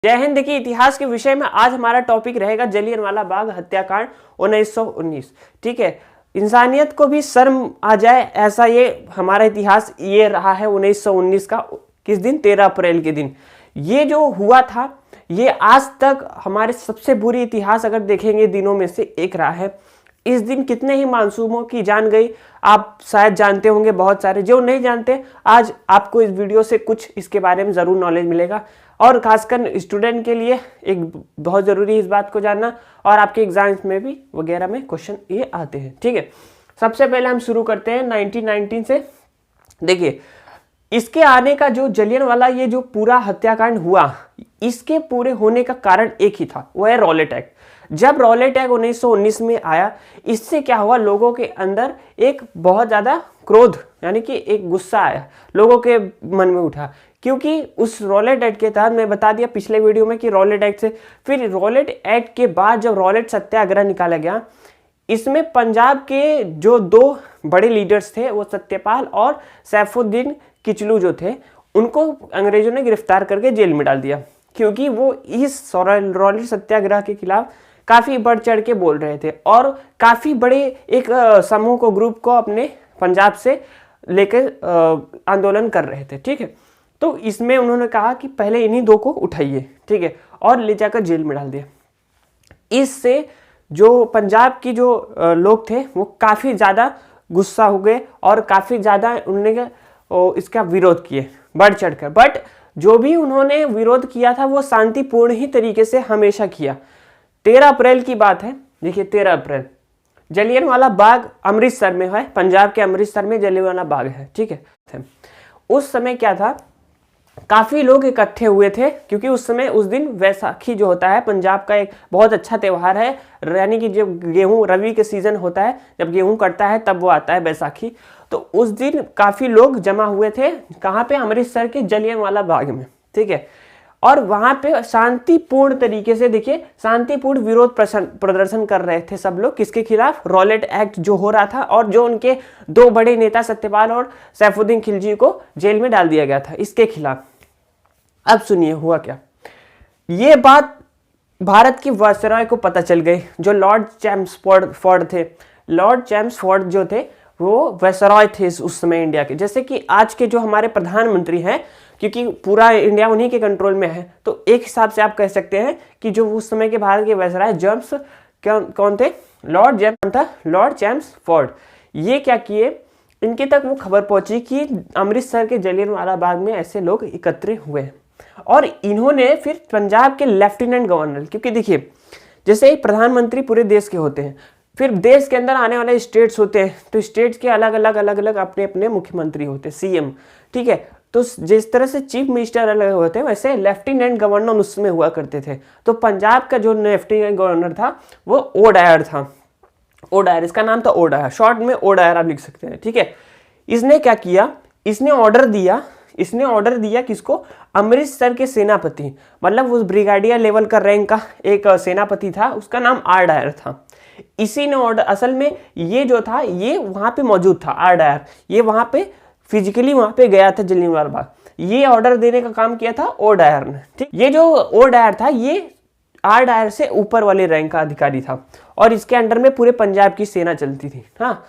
जय हिंद। देखिए, इतिहास के विषय में आज हमारा टॉपिक रहेगा जलियांवाला बाग हत्याकांड 1919। ठीक है, इंसानियत को भी शर्म आ जाए ऐसा ये हमारा इतिहास ये रहा है 1919 का। किस दिन? 13 अप्रैल के दिन ये जो हुआ था, ये आज तक हमारे सबसे बुरी इतिहास अगर देखेंगे दिनों में से एक रहा है। इस दिन कितने ही मासूमों की जान गई, आप शायद जानते होंगे, बहुत सारे जो नहीं जानते आज आपको इस वीडियो से कुछ इसके बारे में ज़रूर नॉलेज मिलेगा। और खासकर स्टूडेंट के लिए एक बहुत ज़रूरी है इस बात को जानना, और आपके एग्जाम्स में भी वगैरह में क्वेश्चन ये आते हैं। ठीक है, सबसे पहले हम शुरू करते हैं 1919 से। देखिए, इसके आने का जो जलियांवाला ये जो पूरा हत्याकांड हुआ, इसके पूरे होने का कारण एक ही था, वो है रॉलेट एक्ट। जब रॉलेट एक्ट 1919 में आया, इससे क्या हुआ, लोगों के अंदर एक बहुत ज़्यादा क्रोध यानी कि एक गुस्सा आया, लोगों के मन में उठा। क्योंकि उस रॉलेट एक्ट के तहत, मैं बता दिया पिछले वीडियो में कि रॉलेट एक्ट से फिर रॉलेट एक्ट के बाद जब रॉलेट सत्याग्रह निकाला गया, इसमें पंजाब के जो दो बड़े लीडर्स थे, वो सत्यपाल और सैफुद्दीन किचलू जो थे, उनको अंग्रेजों ने गिरफ्तार करके जेल में डाल दिया। क्योंकि वो इस रॉलेट सत्याग्रह के खिलाफ काफ़ी बढ़ चढ़ के बोल रहे थे और काफ़ी बड़े एक समूह को, ग्रुप को अपने पंजाब से लेकर आंदोलन कर रहे थे। ठीक है, तो इसमें उन्होंने कहा कि पहले इन्हीं दो को उठाइए, ठीक है, और ले जाकर जेल में डाल दिया। इससे जो पंजाब की जो लोग थे वो काफ़ी ज़्यादा गुस्सा हो गए और काफ़ी ज़्यादा उन्होंने इसका विरोध किए बढ़ चढ़कर। बट जो भी उन्होंने विरोध किया था वो शांतिपूर्ण ही तरीके से हमेशा किया। 13 अप्रैल की बात है। देखिए, 13 अप्रैल जलियांवाला बाग अमृतसर में है, पंजाब के अमृतसर में जलियांवाला बाग है। ठीक है, उस समय क्या था, काफ़ी लोग इकट्ठे हुए थे क्योंकि उस समय उस दिन वैसाखी जो होता है पंजाब का एक बहुत अच्छा त्यौहार है, यानी कि जब गेहूं रबी के सीजन होता है, जब गेहूं कटता है तब वो आता है बैसाखी। तो उस दिन काफ़ी लोग जमा हुए थे। कहाँ पे? अमृतसर के जलियांवाला बाग में। ठीक है, और वहाँ पे शांतिपूर्ण तरीके से, देखिए, शांतिपूर्ण विरोध प्रदर्शन कर रहे थे सब लोग। किसके खिलाफ? रॉलेट एक्ट जो हो रहा था और जो उनके दो बड़े नेता सत्यपाल और सैफुद्दीन खिलजी को जेल में डाल दिया गया था, इसके खिलाफ। अब सुनिए हुआ क्या। ये बात भारत की वायसराय को पता चल गई, जो लॉर्ड चैम्सफोर्ड थे। लॉर्ड चैम्सफोर्ड जो थे वो वायसराय थे उस समय इंडिया के, जैसे कि आज के जो हमारे प्रधानमंत्री हैं, क्योंकि पूरा इंडिया उन्हीं के कंट्रोल में है। तो एक हिसाब से आप कह सकते हैं कि जो उस समय के भारत के वायसराय कौन थे? Lord Chelmsford. ये क्या किए, इनके तक वो खबर पहुंची कि अमृतसर के जलियांवाला बाग में ऐसे लोग एकत्र हुए हैं, और इन्होंने फिर पंजाब के लेफ्टिनेंट गवर्नर, क्योंकि देखिए जैसे प्रधानमंत्री पूरे देश के होते हैं, फिर देश के अंदर आने वाले स्टेट्स होते हैं, तो स्टेट्स के अलग अलग अपने अपने मुख्यमंत्री होते हैं, सीएम। ठीक है, तो जिस तरह से चीफ मिनिस्टर अलग होते हैं, वैसे लेफ्टिनेंट गवर्नर उसमें हुआ करते थे। तो पंजाब का जो लेफ्टिनेंट गवर्नर था वो ओडायर था। ओडायर, इसका नाम था ओडायर, शॉर्ट में ओडायर आप लिख सकते हैं। ठीक है, इसने क्या किया, इसने ऑर्डर दिया किसको? अमृतसर के सेनापति, मतलब उस ब्रिगेडियर लेवल का रैंक का एक सेनापति था, उसका नाम आर डायर था। इसी ने ऑर्डर, असल में ये जो था ये वहां पे मौजूद था, आर डायर, ये वहां पे फिजिकली वहां पे गया था जलियांवाला बाग। ये ऑर्डर देने का काम किया था ओ डायर ने। ठीक, ये जो ओ डायर था ये आर डायर से ऊपर वाले रैंक का अधिकारी था, और इसके अंडर में पूरे पंजाब की सेना चलती थी। हाँ,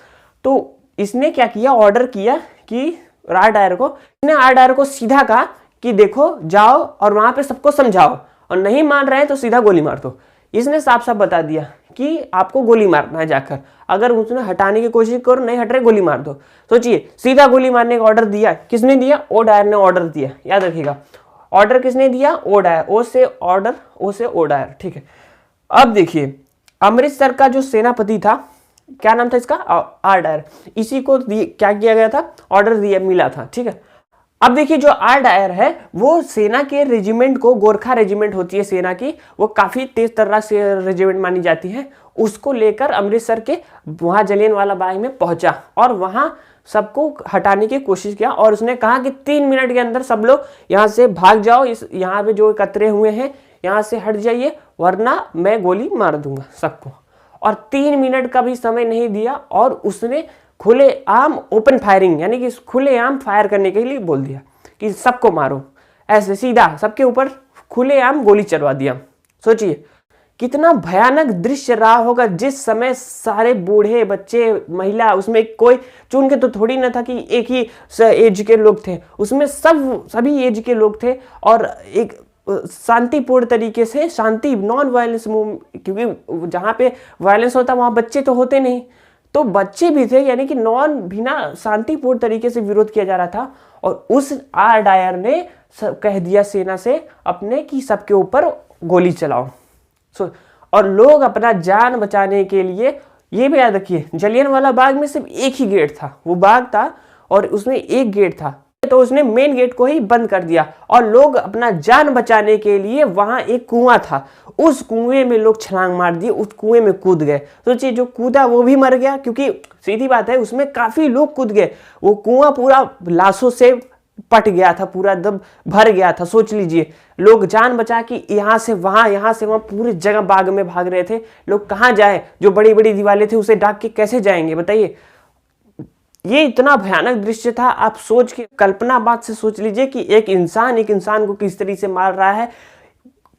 तो इसने क्या किया, ऑर्डर किया कि आर डायर को सीधा कहा कि देखो, जाओ और वहां पे सबको समझाओ, और नहीं मान रहे हैं तो सीधा गोली मार दो। इसने साफ साफ बता दिया कि आपको गोली मारना है जाकर, अगर उसने हटाने की कोशिश करो, नहीं हट रहे, गोली मार दो। सोचिए, सीधा गोली मारने का ऑर्डर दिया किसने दिया? ओ डायर ने ऑर्डर दिया, याद रखिएगा। ऑर्डर किसने दिया? ओ डायर, ओ से ऑर्डर, ओ से ओ डायर। ठीक है, अब देखिए अमृतसर का जो सेनापति था, क्या नाम था इसका? R Dyer. इसी को क्या किया गया था? ऑर्डर दिया मिला था। ठीक है, अब देखिए जो आर डायर है वो सेना के रेजिमेंट को, गोरखा रेजिमेंट होती है सेना की, वो काफी तेज तर्रार से रेजिमेंट मानी जाती है, उसको लेकर अमृतसर के वहां जलियांवाला बाग में पहुंचा और वहां सबको हटाने की कोशिश किया। और उसने कहा कि 3 मिनट के अंदर सब लोग यहाँ से भाग जाओ, इस यहाँ पे जो एकत्रे हुए हैं यहाँ से हट जाइए, वरना मैं गोली मार दूंगा सबको। और 3 मिनट का भी समय नहीं दिया, और उसने खुले आम ओपन फायरिंग, यानी कि खुले आम फायर करने के लिए बोल दिया कि सबको मारो, ऐसे सीधा सबके ऊपर खुलेआम गोली चलवा दिया। सोचिए कितना भयानक दृश्य रहा होगा जिस समय सारे बूढ़े बच्चे महिला, उसमें कोई चुन के तो थोड़ी ना था कि एक ही एज के लोग थे, उसमें सभी एज के लोग थे और एक शांतिपूर्ण तरीके से शांति नॉन वायलेंस मूव, क्योंकि जहाँ पे वायलेंस होता वहाँ बच्चे तो होते नहीं, तो बच्चे भी थे, यानी कि नॉन बिना शांतिपूर्ण तरीके से विरोध किया जा रहा था। और उस आर डायर ने कह दिया सेना से अपने कि सबके ऊपर गोली चलाओ। और लोग अपना जान बचाने के लिए, ये भी याद रखिए जलियांवाला बाग में सिर्फ एक ही गेट था, वो बाग था और उसमें एक गेट था, तो उसने मेन गेट को ही बंद कर दिया और लोग अपना जान बचाने के लिए, वहां एक कुआं था, उस कुएं में लोग छलांग मार दिए, उस कुएं में कूद गए। सोचिए जो कूदा वो भी मर गया, क्योंकि सीधी बात है उसमें काफी लोग कूद गए, वो कुआं पूरा लाशों से पट गया था, पूरा दम भर गया था। सोच लीजिए लोग जान बचा कि यहाँ से वहां पूरी जगह बाग में भाग रहे थे। लोग कहाँ जाए, जो बड़ी बड़ी दीवारें थे उसे ढक के कैसे जाएंगे बताइए। ये इतना भयानक दृश्य था, आप सोच के कल्पना बात से सोच लीजिए कि एक इंसान को किस तरीके से मार रहा है।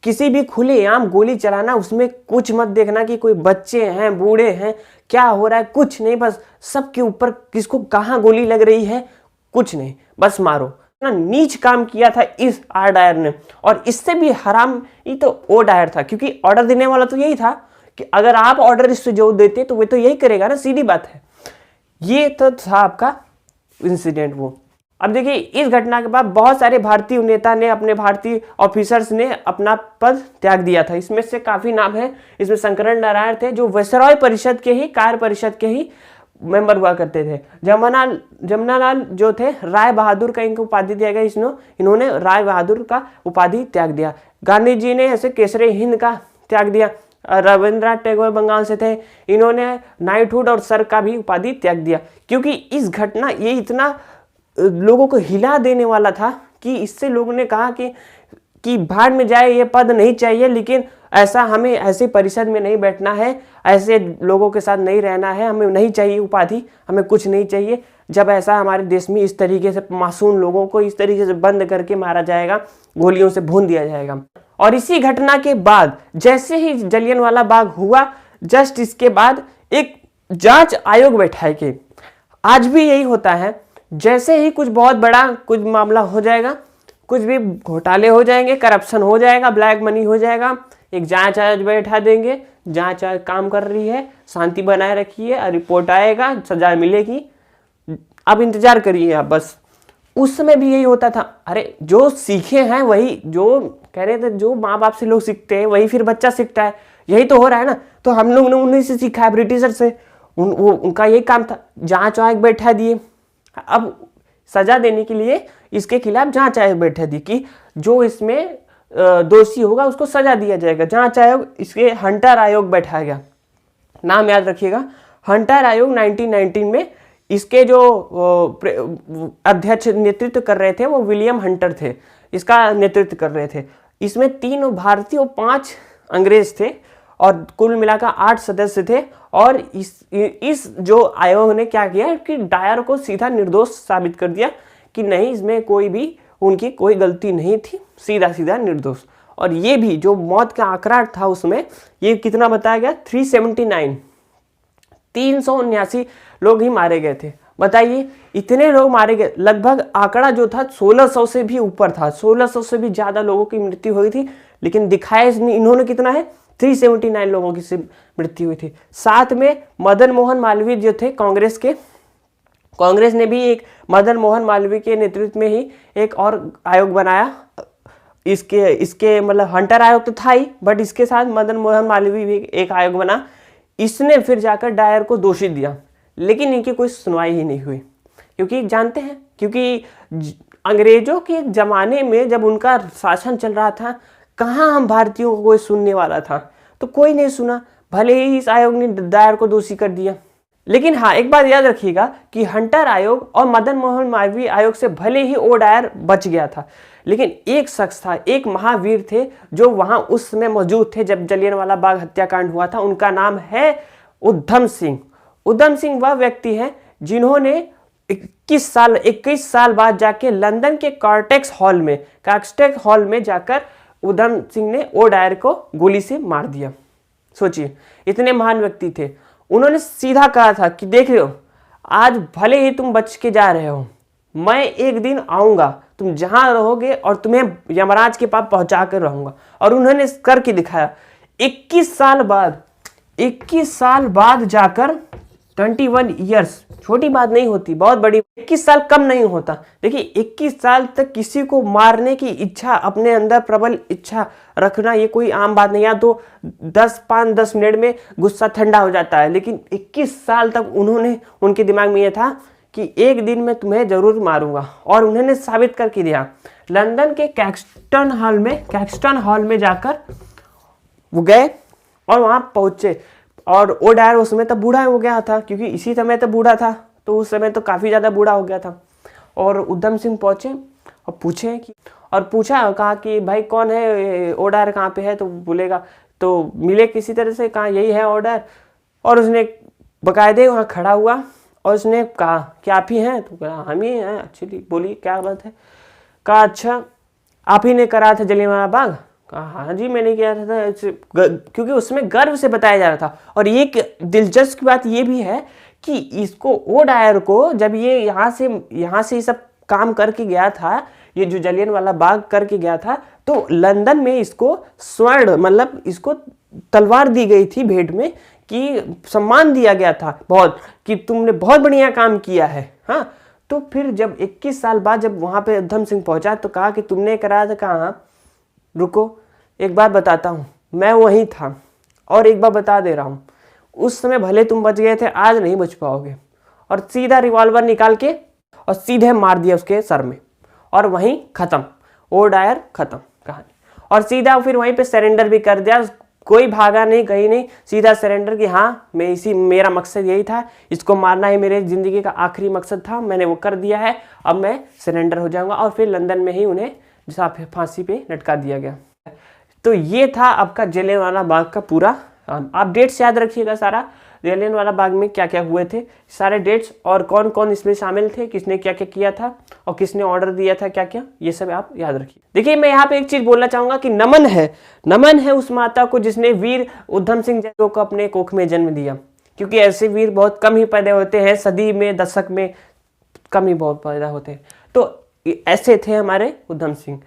किसी भी खुलेआम गोली चलाना, उसमें कुछ मत देखना कि कोई बच्चे हैं बूढ़े हैं क्या हो रहा है, कुछ नहीं, बस सबके ऊपर किसको कहाँ गोली लग रही है कुछ नहीं, बस मारो। ना नीच काम किया था इस आर डायर ने, और इससे भी हराम ही तो ओ डायर था, क्योंकि ऑर्डर देने वाला तो यही था कि अगर आप ऑर्डर इससे जो देते तो वे तो यही करेगा ना, सीधी बात है। ये तो था आपका इंसिडेंट वो। अब देखिए इस घटना के बाद बहुत सारे भारतीय नेता ने, अपने भारतीय ऑफिसर्स ने अपना पद त्याग दिया था। इसमें से काफी नाम है, इसमें शंकरन नारायण थे जो वायसरॉय परिषद के ही, कार्य परिषद के ही मेंबर हुआ करते थे। जमनालाल जो थे, राय बहादुर का इनको उपाधि दिया गया, इन्होंने राय बहादुर का उपाधि त्याग दिया। गांधी जी ने ऐसे केसरी हिंद का त्याग दिया। रविंद्रनाथ टैगोर बंगाल से थे, इन्होंने नाइटहुड और सर का भी उपाधि त्याग दिया, क्योंकि इस घटना ये इतना लोगों को हिला देने वाला था कि इससे लोगों ने कहा कि भाड़ में जाए, ये पद नहीं चाहिए, लेकिन ऐसा हमें ऐसे परिषद में नहीं बैठना है, ऐसे लोगों के साथ नहीं रहना है, हमें नहीं चाहिए उपाधि, हमें कुछ नहीं चाहिए। जब ऐसा हमारे देश में इस तरीके से मासूम लोगों को इस तरीके से बंद करके मारा जाएगा, गोलियों से भून दिया जाएगा। और इसी घटना के बाद जैसे ही जलियांवाला बाग हुआ, जस्ट इसके बाद एक जांच आयोग बैठाए गए। आज भी यही होता है, जैसे ही कुछ बहुत बड़ा कुछ मामला हो जाएगा, कुछ भी घोटाले हो जाएंगे, करप्शन हो जाएगा, ब्लैक मनी हो जाएगा, एक जांच आयोग बैठा देंगे, जांच आयोग काम कर रही है, शांति बनाए रखिए, रिपोर्ट आएगा, सजा मिलेगी, अब इंतजार करिए आप बस। उस समय भी यही होता था। अरे जो सीखे हैं वही, जो कह रहे थे जो माँ बाप से लोग सीखते हैं वही फिर बच्चा सीखता है, यही तो हो रहा है ना। तो हम लोग ने उन्हीं से सीखा है, ब्रिटिशर से, उनका यही काम था, जांच आयोग बैठा दिए। अब सजा देने के लिए इसके खिलाफ जांच आयोग बैठा दी कि जो इसमें दोषी होगा उसको सजा दिया जाएगा। जांच आयोग, इसके हंटर आयोग बैठाया गया, नाम याद रखिएगा, हंटर आयोग 1919 में। इसके जो अध्यक्ष नेतृत्व कर रहे थे वो विलियम हंटर थे, इसका नेतृत्व कर रहे थे। इसमें 3 भारतीय और 5 अंग्रेज थे और कुल मिलाकर 8 सदस्य थे। और इस जो आयोग ने क्या किया कि डायर को सीधा निर्दोष साबित कर दिया कि नहीं, इसमें कोई भी उनकी कोई गलती नहीं थी, सीधा सीधा निर्दोष। और ये भी जो मौत का आंकड़ा था उसमें ये कितना बताया गया, 379, 379 लोग ही मारे गए थे। बताइए इतने लोग मारे गए, लगभग आंकड़ा जो था 1600 से भी ऊपर था, 1600 से भी ज्यादा लोगों की मृत्यु हुई थी, लेकिन दिखाया इन्होंने कितना है, 379 लोगों की मृत्यु हुई थी। साथ में मदन मोहन मालवीय जो थे कांग्रेस के, कांग्रेस ने भी एक मदन मोहन मालवीय के नेतृत्व में ही एक और आयोग बनाया। इसके मतलब हंटर आयोग तो था ही, बट इसके साथ मदन मोहन मालवीय भी एक आयोग बना। इसने फिर जाकर डायर को दोषी दिया, लेकिन इनकी कोई सुनवाई ही नहीं हुई, क्योंकि जानते हैं, क्योंकि अंग्रेजों के जमाने में जब उनका शासन चल रहा था, कहाँ हम भारतीयों को कोई सुनने वाला था, तो कोई नहीं सुना, भले ही इस आयोग ने डायर को दोषी कर दिया। लेकिन हाँ, एक बात याद रखिएगा कि हंटर आयोग और मदन मोहन मालवीय आयोग से भले ही ओ डायर बच गया था, लेकिन एक शख्स था, एक महावीर थे जो वहां उस समय मौजूद थे जब जलियांवाला बाग हत्याकांड हुआ था। उनका नाम है उधम सिंह। उधम सिंह वह व्यक्ति है जिन्होंने 21 साल बाद जाके लंदन के कार्टेक्स हॉल में जाकर उधम सिंह ने ओ डायर को गोली से मार दिया। सोचिए, इतने महान व्यक्ति थे। उन्होंने सीधा कहा था कि देख रहे हो, आज भले ही तुम बच के जा रहे हो, मैं एक दिन आऊंगा, तुम जहां रहोगे और तुम्हें यमराज के पास पहुंचा कर रहूंगा। और उन्होंने करके दिखाया। 21 साल बाद जाकर 21 ईयर्स, छोटी बात नहीं होती, बहुत बड़ी। 21 साल कम नहीं होता। देखिए 21 साल तक किसी को मारने की इच्छा, अपने अंदर प्रबल इच्छा रखना, ये कोई आम बात नहीं। या तो 5-10 मिनट में गुस्सा ठंडा हो जाता है, लेकिन 21 साल तक उनके दिमाग में ये था कि एक दिन मैं तुम्हें जरूर मारूंगा। और उन्होंने साबित करके दिया। लंदन के कैक्सटन हॉल में जाकर वो गए और वहां पहुंचे। और ओ डायर उस समय तब बूढ़ा हो गया था, क्योंकि इसी समय तब बूढ़ा था, तो उस समय तो काफ़ी ज़्यादा बूढ़ा हो गया था। और उधम सिंह पहुँचे और पूछा, कहा कि भाई कौन है, ओ डायर कहाँ पे है? तो बोलेगा, तो मिले किसी तरह से, कहा यही है ओ डायर। और उसने बाकायदे वहाँ खड़ा हुआ और उसने कहा कि आप ही हैं? तो कहा हम ही हैं एक्चुअली। बोली क्या बात है? कहा अच्छा, आप ही ने करा था जलियांवाला बाग? कहा हाँ जी मैंने किया था। क्योंकि उसमें गर्व से बताया जा रहा था। और एक दिलचस्प बात ये भी है कि इसको, ओ डायर को, जब ये यहाँ से ये सब काम करके गया था, ये जो जलियांवाला बाग करके गया था, तो लंदन में इसको स्वर्ण, मतलब इसको तलवार दी गई थी भेंट में, कि सम्मान दिया गया था बहुत, कि तुमने बहुत बढ़िया काम किया है। हाँ, तो फिर जब 21 साल बाद जब वहाँ पे उधम सिंह पहुंचा तो कहा कि तुमने कराया था? कहा हाँ। रुको एक बार बताता हूँ, मैं वहीं था और एक बार बता दे रहा हूँ, उस समय भले तुम बच गए थे, आज नहीं बच पाओगे। और सीधा रिवॉल्वर निकाल के और सीधे मार दिया उसके सर में, और वहीं खत्म, ओ डायर खत्म कहानी। और सीधा फिर वहीं पे सरेंडर भी कर दिया। कोई भागा नहीं, कहीं नहीं, सीधा सरेंडर कि हाँ मेरा मकसद यही था, इसको मारना ही मेरे ज़िंदगी का आखिरी मकसद था, मैंने वो कर दिया है, अब मैं सरेंडर हो जाऊंगा। और फिर लंदन में ही उन्हें फांसी पे लटका दिया गया। तो ये था आपका जलियांवाला बाग का पूरा। आप डेट्स याद रखिएगा सारा, जलियांवाला बाग में क्या क्या हुए थे, सारे डेट्स, और कौन कौन इसमें शामिल थे, किसने क्या क्या किया था और किसने ऑर्डर दिया था क्या क्या, ये सब आप याद रखिए। देखिए मैं यहाँ पे एक चीज बोलना चाहूंगा कि नमन है उस माता को जिसने वीर उधम सिंह को अपने कोख में जन्म दिया। क्योंकि ऐसे वीर बहुत कम ही पैदा होते हैं, सदी में, दशक में कम ही बहुत पैदा होते हैं। तो ऐसे थे हमारे उधम सिंह।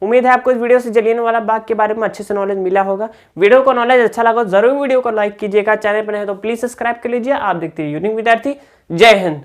उम्मीद है आपको इस वीडियो से जलियांवाला बाग के बारे में अच्छे से नॉलेज मिला होगा। वीडियो को नॉलेज अच्छा लगा जरूर वीडियो को लाइक कीजिएगा, चैनल पर है तो प्लीज सब्सक्राइब कर लीजिए। आप देखते हैं यूनिक विद्यार्थी। जय हिंद।